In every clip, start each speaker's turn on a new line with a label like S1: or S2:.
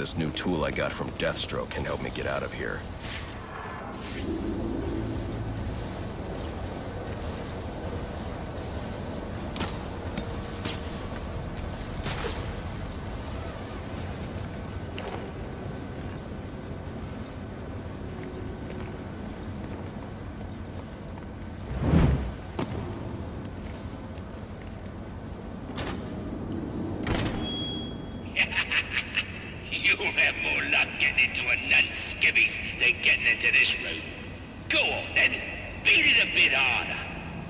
S1: This new tool I got from Deathstroke can help me get out of here.
S2: You'll have more luck getting into a nun's skivvies than getting into this room. Go on then, beat it a bit harder.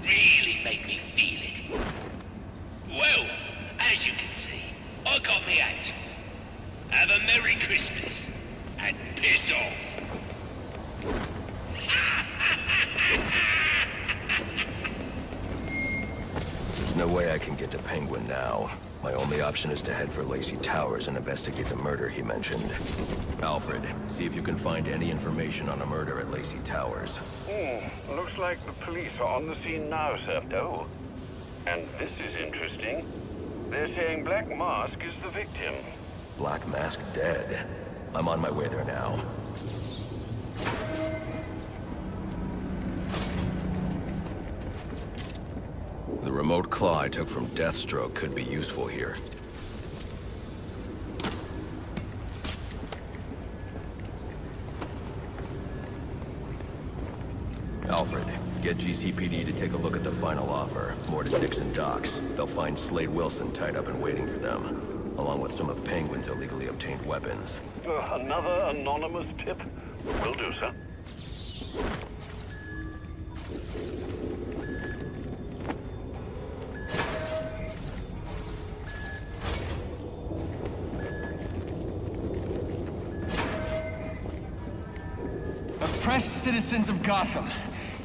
S2: Really make me feel it. Well, as you can see, I got me hands full. Have a Merry Christmas, and piss off.
S1: There's no way I can get to Penguin now. My only option is to head for Lacey Towers and investigate the murder he mentioned. Alfred, see if you can find any information on a murder at Lacey Towers.
S3: Looks like the police are on the scene now, Serto. And this is interesting. They're saying Black Mask is the victim.
S1: Black Mask dead. I'm on my way there now. The remote claw I took from Deathstroke could be useful here. Alfred, get GCPD to take a look at the final offer. More to Dixon Docks. They'll find Slade Wilson tied up and waiting for them, along with some of Penguin's illegally obtained weapons.
S3: Another anonymous tip? Will do, sir.
S4: Oppressed citizens of Gotham,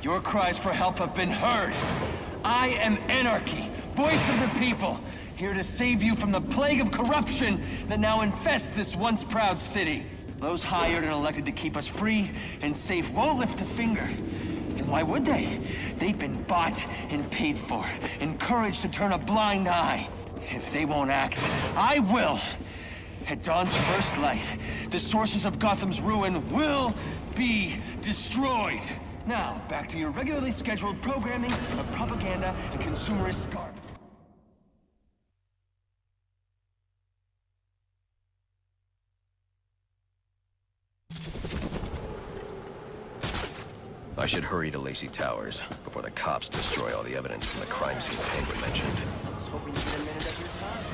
S4: your cries for help have been heard. I am Anarchy, voice of the people, here to save you from the plague of corruption that now infests this once proud city. Those hired and elected to keep us free and safe won't lift a finger. And why would they? They've been bought and paid for, encouraged to turn a blind eye. If they won't act, I will. At dawn's first light, the sources of Gotham's ruin will be destroyed. Now, back to your regularly scheduled programming of propaganda and consumerist garbage.
S1: I should hurry to Lacey Towers before the cops destroy all the evidence from the crime scene Penguin mentioned.
S4: I was hoping you get a minute of your time.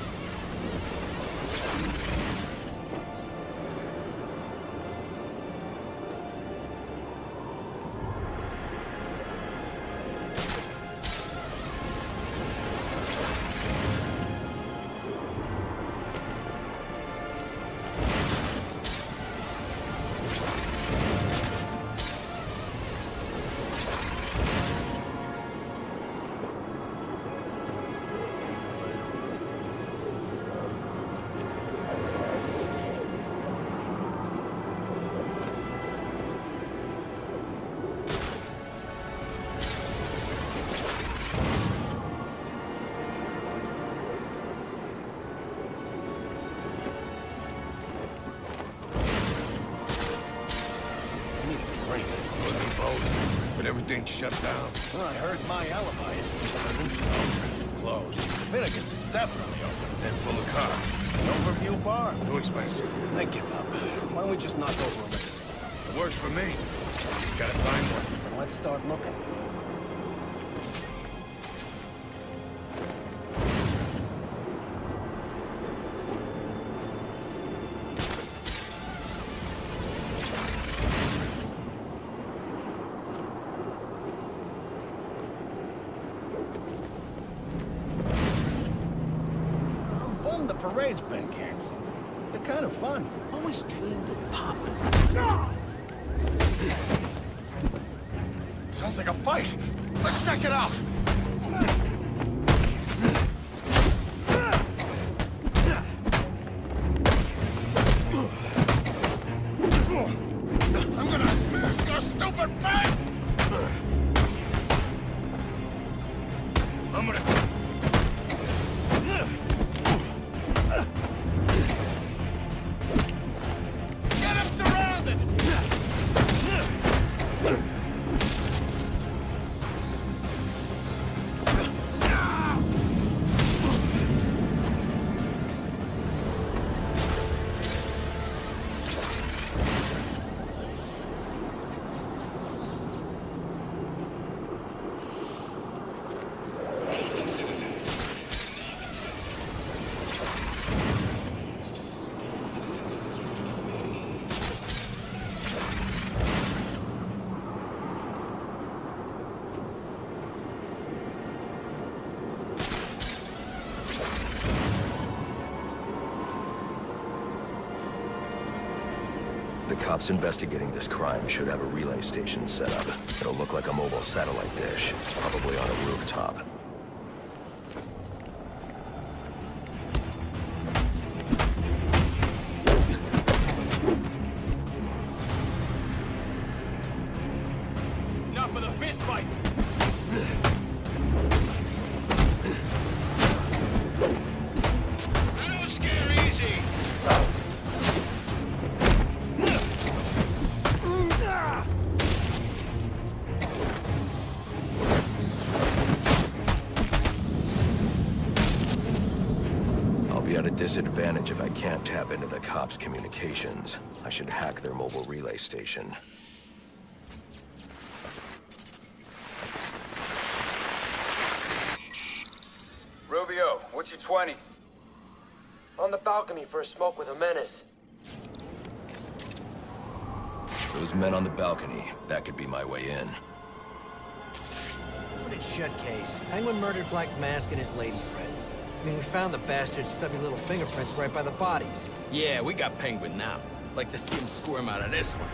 S5: But everything's shut down.
S6: Well, I heard my alibi isn't closed. Finnegan's is definitely open.
S5: And full of cars.
S6: An overview bar.
S5: Too expensive.
S6: I give up. Why don't we just knock over a liquor?
S5: It works for me. Just gotta find one.
S6: Then let's start looking. The parade's been canceled. They're kind of fun. Always dreamed of popping.
S5: Sounds like a fight. Let's check it out. I'm gonna smash your stupid back. I'm gonna...
S1: The cops investigating this crime should have a relay station set up. It'll look like a mobile satellite dish, probably on a rooftop.
S5: Enough of the fist fight! I don't scare easy!
S1: I'll be at a disadvantage if I can't tap into the cops' communications. I should hack their mobile relay station.
S7: Rubio, what's your 20?
S8: On the balcony for a smoke with a menace.
S1: Those men on the balcony, that could be my way in.
S8: What a shut case. Penguin murdered Black Mask and his lady friend. I mean, we found the bastard's stubby little fingerprints right by the bodies.
S9: Yeah, we got Penguin now. Like to see him squirm out of this one.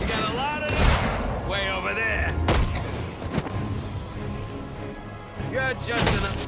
S9: We got a lot of them way over there. You're just enough.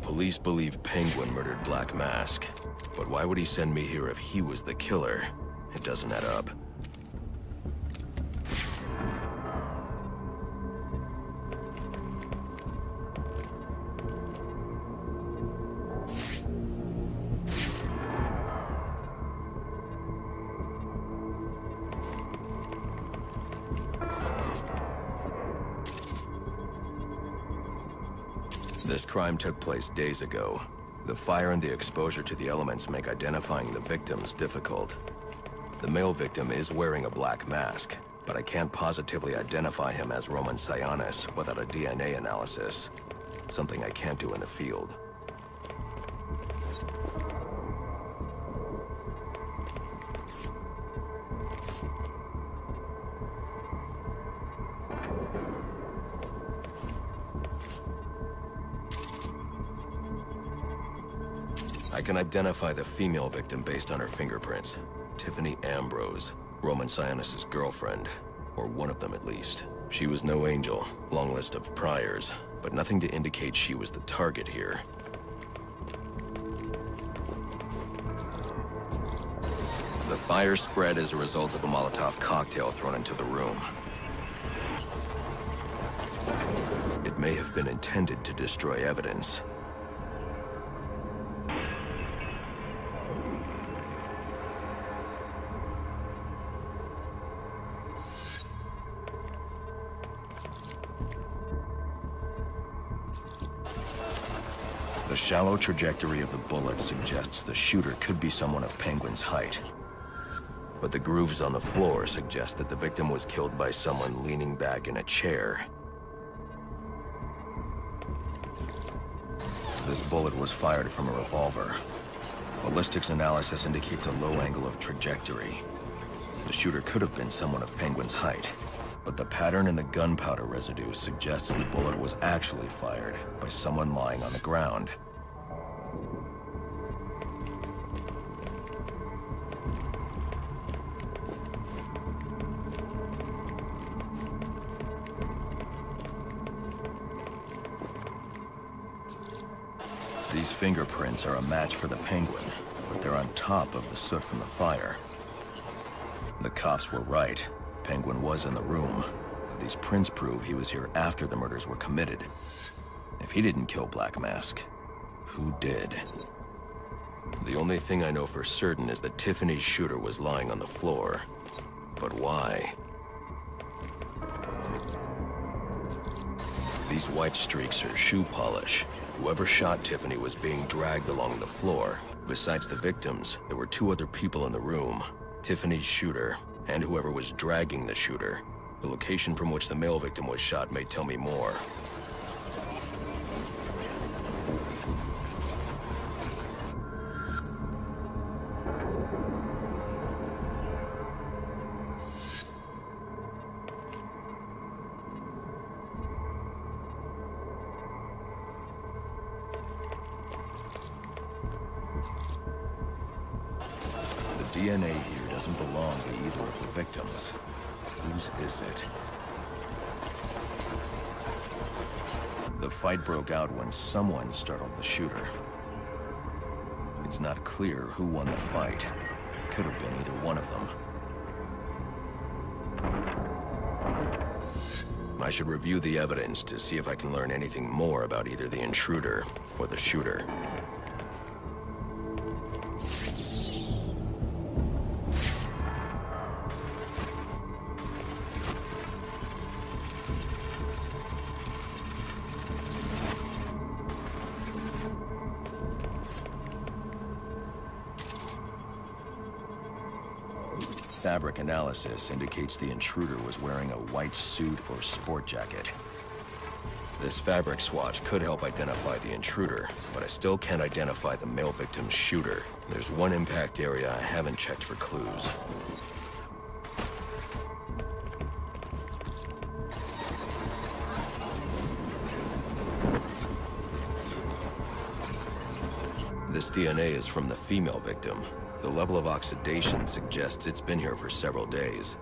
S1: Police believe Penguin murdered Black Mask. But why would he send me here if he was the killer? It doesn't add up. This crime took place days ago. The fire and the exposure to the elements make identifying the victims difficult. The male victim is wearing a black mask, but I can't positively identify him as Roman Sionis without a DNA analysis. Something I can't do in the field. I can identify the female victim based on her fingerprints. Tiffany Ambrose, Roman Sionis' girlfriend. Or one of them at least. She was no angel, long list of priors, but nothing to indicate she was the target here. The fire spread as a result of a Molotov cocktail thrown into the room. It may have been intended to destroy evidence. The shallow trajectory of the bullet suggests the shooter could be someone of Penguin's height. But the grooves on the floor suggest that the victim was killed by someone leaning back in a chair. This bullet was fired from a revolver. Ballistics analysis indicates a low angle of trajectory. The shooter could have been someone of Penguin's height, but the pattern in the gunpowder residue suggests the bullet was actually fired by someone lying on the ground. These fingerprints are a match for the Penguin, but they're on top of the soot from the fire. The cops were right. Penguin was in the room, but these prints prove he was here after the murders were committed. If he didn't kill Black Mask, who did? The only thing I know for certain is that Tiffany's shooter was lying on the floor. But why? These white streaks are shoe polish. Whoever shot Tiffany was being dragged along the floor. Besides the victims, there were two other people in the room. Tiffany's shooter, and whoever was dragging the shooter. The location from which the male victim was shot may tell me more. The DNA here doesn't belong to either of the victims. Whose is it? The fight broke out when someone startled the shooter. It's not clear who won the fight. It could have been either one of them. I should review the evidence to see if I can learn anything more about either the intruder or the shooter. Fabric analysis indicates the intruder was wearing a white suit or sport jacket. This fabric swatch could help identify the intruder, but I still can't identify the male victim's shooter. There's one impact area I haven't checked for clues. This DNA is from the female victim. The level of oxidation suggests it's been here for several days.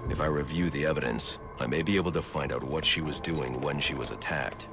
S1: If I review the evidence, I may be able to find out what she was doing when she was attacked.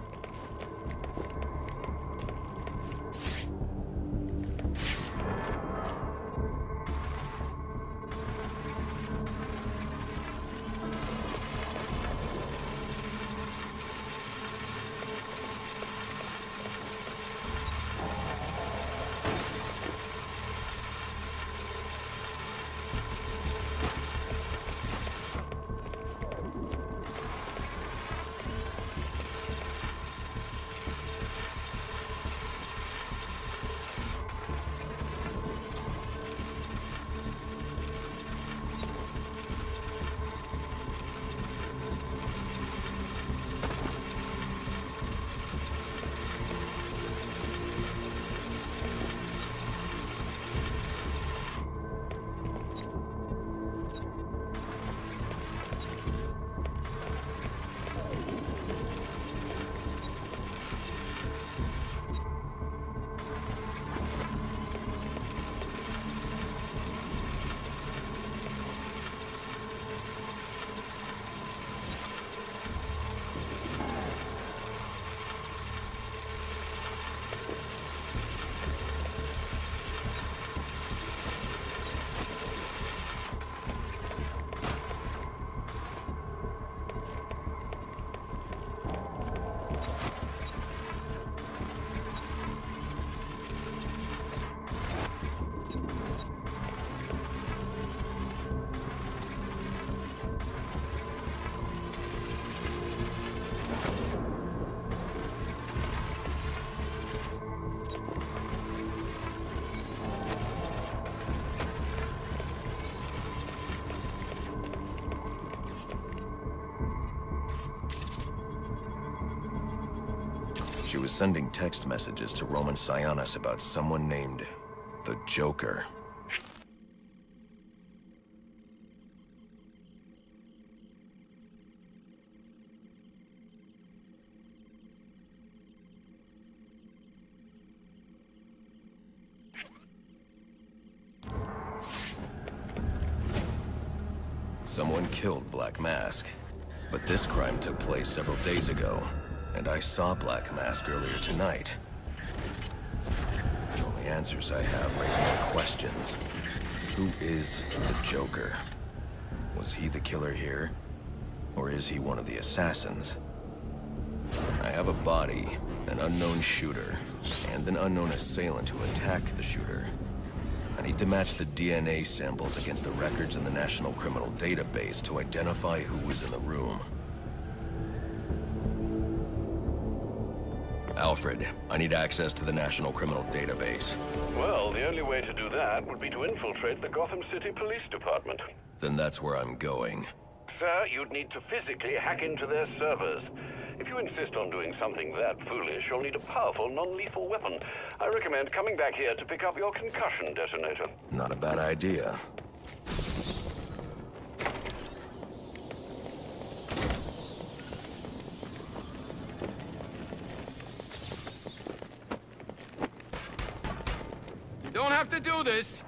S1: She was sending text messages to Roman Sionis about someone named the Joker. Someone killed Black Mask, but this crime took place several days ago. And I saw Black Mask earlier tonight. The only answers I have raise more questions. Who is the Joker? Was he the killer here? Or is he one of the assassins? I have a body, an unknown shooter, and an unknown assailant who attacked the shooter. I need to match the DNA samples against the records in the National Criminal Database to identify who was in the room. Alfred, I need access to the National Criminal Database.
S3: Well, the only way to do that would be to infiltrate the Gotham City Police Department.
S1: Then that's where I'm going.
S3: Sir, you'd need to physically hack into their servers. If you insist on doing something that foolish, you'll need a powerful, non-lethal weapon. I recommend coming back here to pick up your concussion detonator.
S1: Not a bad idea.
S9: Don't have to do this.